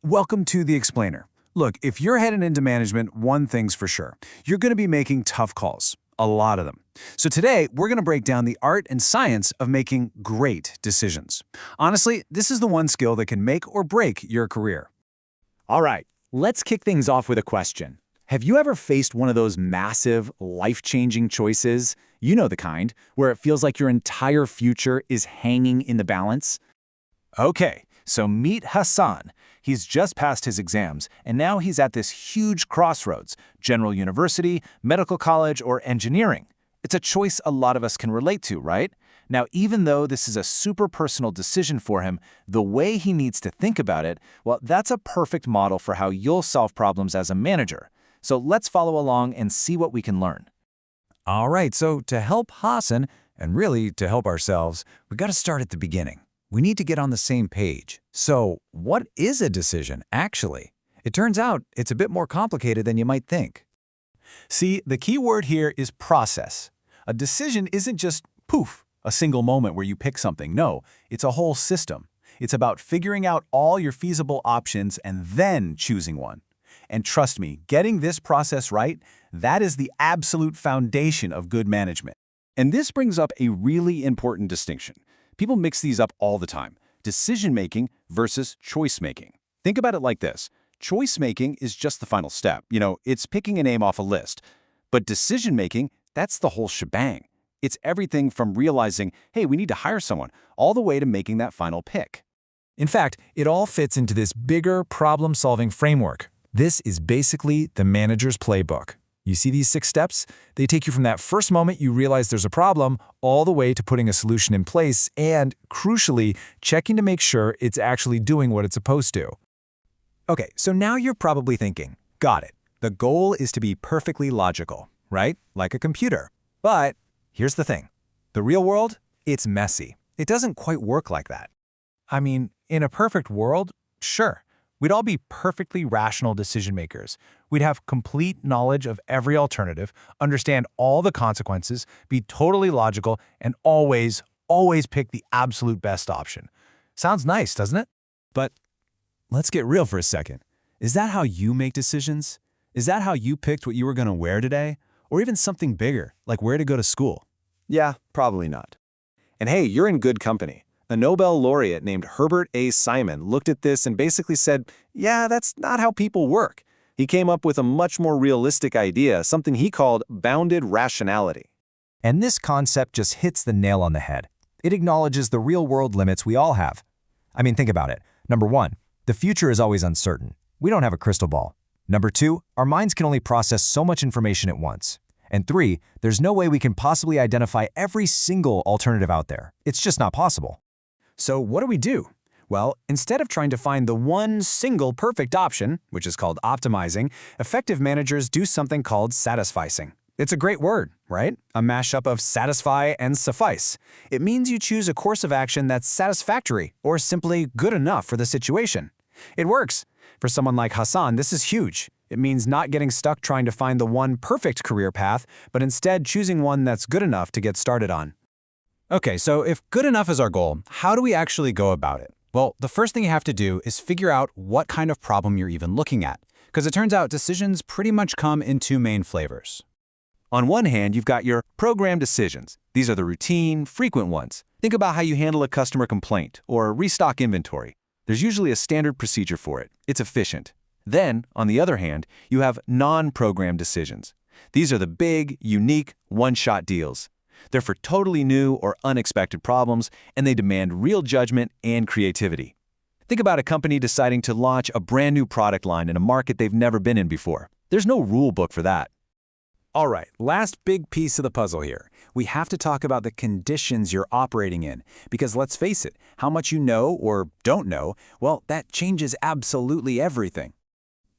Welcome to The Explainer. Look, if you're heading into management, one thing's for sure. You're going to be making tough calls, a lot of them. So today, we're going to break down the art and science of making great decisions. Honestly, this is the one skill that can make or break your career. All right, let's kick things off with a question. Have you ever faced one of those massive, life-changing choices? You know the kind, where it feels like your entire future is hanging in the balance? Okay, so meet Hassan. He's just passed his exams, and now he's at this huge crossroads: general university, medical college, or engineering. It's a choice a lot of us can relate to, right? Now, even though this is a super personal decision for him, the way he needs to think about it, well, that's a perfect model for how you'll solve problems as a manager. So let's follow along and see what we can learn. All right, so to help Hassan, and really to help ourselves, we got to start at the beginning. We need to get on the same page. So, what is a decision, actually? It turns out it's a bit more complicated than you might think. See, the key word here is process. A decision isn't just poof, a single moment where you pick something. No, it's a whole system. It's about figuring out all your feasible options and then choosing one. And trust me, getting this process right, that is the absolute foundation of good management. And this brings up a really important distinction. People mix these up all the time: decision-making versus choice-making. Think about it like this. Choice-making is just the final step. It's picking a name off a list. But decision-making, that's the whole shebang. It's everything from realizing, hey, we need to hire someone, all the way to making that final pick. In fact, it all fits into this bigger problem-solving framework. This is basically the manager's playbook. You see these 6 steps? They take you from that first moment you realize there's a problem all the way to putting a solution in place and, crucially, checking to make sure it's actually doing what it's supposed to. Okay, so now you're probably thinking, got it. The goal is to be perfectly logical, right? Like a computer. But here's the thing. The real world, it's messy. It doesn't quite work like that. I mean, in a perfect world, sure. We'd all be perfectly rational decision makers. We'd have complete knowledge of every alternative, understand all the consequences, be totally logical, and always pick the absolute best option. Sounds nice, doesn't it? But let's get real for a second. Is that how you make decisions? Is that how you picked what you were going to wear today? Or even something bigger, like where to go to school? Yeah, probably not. And hey, you're in good company. A Nobel laureate named Herbert A. Simon looked at this and basically said, yeah, that's not how people work. He came up with a much more realistic idea, something he called bounded rationality. And this concept just hits the nail on the head. It acknowledges the real-world limits we all have. I mean, think about it. Number 1, the future is always uncertain. We don't have a crystal ball. Number 2, our minds can only process so much information at once. And 3, there's no way we can possibly identify every single alternative out there. It's just not possible. So what do? Well, instead of trying to find the one single perfect option, which is called optimizing, effective managers do something called satisficing. It's a great word, right? A mashup of satisfy and suffice. It means you choose a course of action that's satisfactory or simply good enough for the situation. It works. For someone like Hassan, this is huge. It means not getting stuck trying to find the one perfect career path, but instead choosing one that's good enough to get started on. Okay, so if good enough is our goal, how do we actually go about it? Well, the first thing you have to do is figure out what kind of problem you're even looking at, because it turns out decisions pretty much come in 2 main flavors. On one hand, you've got your program decisions. These are the routine, frequent ones. Think about how you handle a customer complaint or restock inventory. There's usually a standard procedure for it. It's efficient. Then, on the other hand, you have non-program decisions. These are the big, unique, one-shot deals. They're for totally new or unexpected problems, and they demand real judgment and creativity. Think about a company deciding to launch a brand new product line in a market they've never been in before. There's no rule book for that. All right, last big piece of the puzzle here. We have to talk about the conditions you're operating in, because let's face it, how much you know or don't know, well, that changes absolutely everything.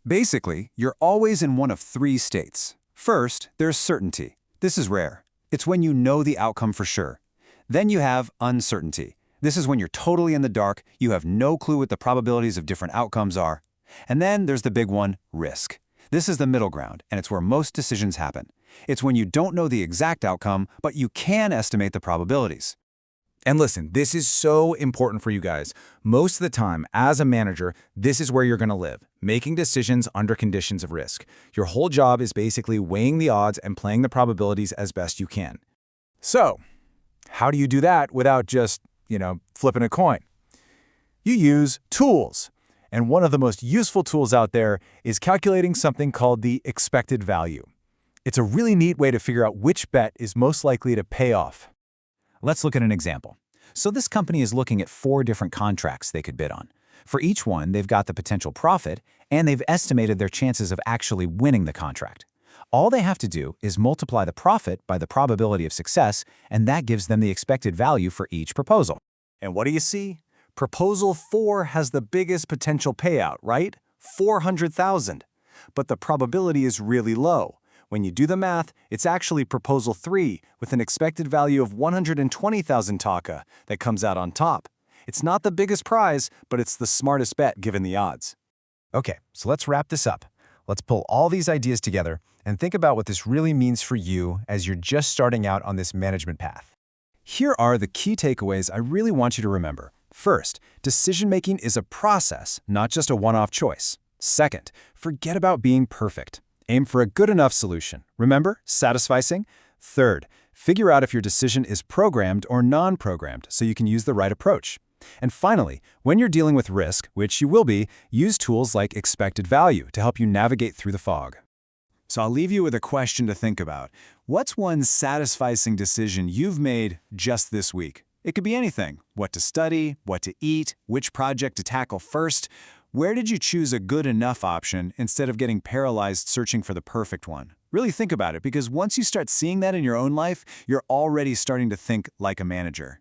Basically, you're always in one of 3 states. First, there's certainty. This is rare. It's when you know the outcome for sure. Then you have uncertainty. This is when you're totally in the dark, you have no clue what the probabilities of different outcomes are. And then there's the big one, risk. This is the middle ground, and it's where most decisions happen. It's when you don't know the exact outcome, but you can estimate the probabilities. And listen, this is so important for you guys. Most of the time, as a manager, this is where you're going to live, making decisions under conditions of risk. Your whole job is basically weighing the odds and playing the probabilities as best you can. So, how do you do that without just, flipping a coin? You use tools. And one of the most useful tools out there is calculating something called the expected value. It's a really neat way to figure out which bet is most likely to pay off. Let's look at an example. So this company is looking at 4 different contracts they could bid on. For each one, they've got the potential profit, and they've estimated their chances of actually winning the contract. All they have to do is multiply the profit by the probability of success, and that gives them the expected value for each proposal. And what do you see? Proposal 4 has the biggest potential payout, right? $400,000. But the probability is really low. When you do the math, it's actually Proposal 3 with an expected value of 120,000 taka that comes out on top. It's not the biggest prize, but it's the smartest bet given the odds. Okay, so let's wrap this up. Let's pull all these ideas together and think about what this really means for you as you're just starting out on this management path. Here are the key takeaways I really want you to remember. First, decision-making is a process, not just a one-off choice. Second, forget about being perfect. Aim for a good enough solution. Remember, satisficing. Third, figure out if your decision is programmed or non-programmed so you can use the right approach. And finally, when you're dealing with risk, which you will be, use tools like expected value to help you navigate through the fog. So I'll leave you with a question to think about. What's one satisficing decision you've made just this week? It could be anything. What to study, what to eat, which project to tackle first. Where did you choose a good enough option instead of getting paralyzed searching for the perfect one? Really think about it, because once you start seeing that in your own life, you're already starting to think like a manager.